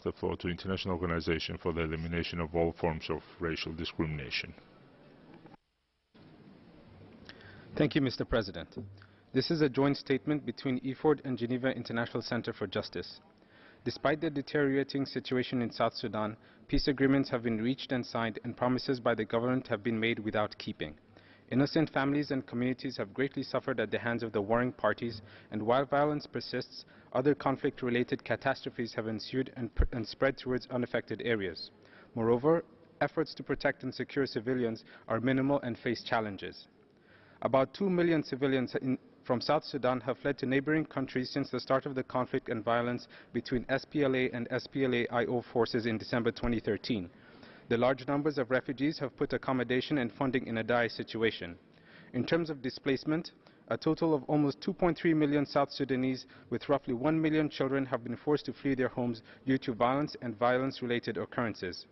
the floor to International Organization for the Elimination of All Forms of Racial Discrimination. Thank you, Mr. President. This is a joint statement between EAFORD and Geneva International Center for Justice. Despite the deteriorating situation in South Sudan, peace agreements have been reached and signed, and promises by the government have been made without keeping. Innocent families and communities have greatly suffered at the hands of the warring parties, and while violence persists, other conflict-related catastrophes have ensued and spread towards unaffected areas. Moreover, efforts to protect and secure civilians are minimal and face challenges. About 2 million civilians from South Sudan have fled to neighbouring countries since the start of the conflict and violence between SPLA and SPLA-IO forces in December 2013. The large numbers of refugees have put accommodation and funding in a dire situation. In terms of displacement, a total of almost 2.3 million South Sudanese with roughly 1 million children have been forced to flee their homes due to violence and violence-related occurrences.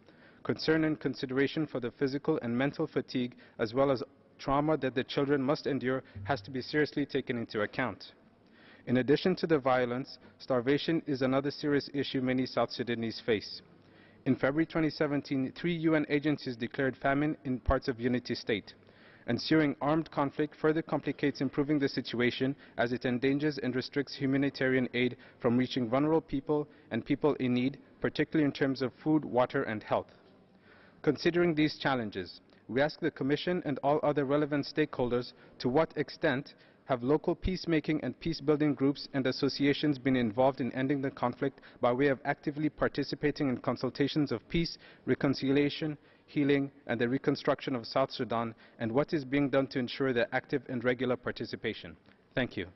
Concern and consideration for the physical and mental fatigue as well as trauma that the children must endure has to be seriously taken into account. In addition to the violence, starvation is another serious issue many South Sudanese face. In February 2017, 3 UN agencies declared famine in parts of Unity State. Ensuing armed conflict further complicates improving the situation as it endangers and restricts humanitarian aid from reaching vulnerable people and people in need, particularly in terms of food, water, and health. Considering these challenges, we ask the Commission and all other relevant stakeholders to what extent have local peacemaking and peace-building groups and associations been involved in ending the conflict by way of actively participating in consultations of peace, reconciliation, healing, and the reconstruction of South Sudan, and what is being done to ensure their active and regular participation. Thank you.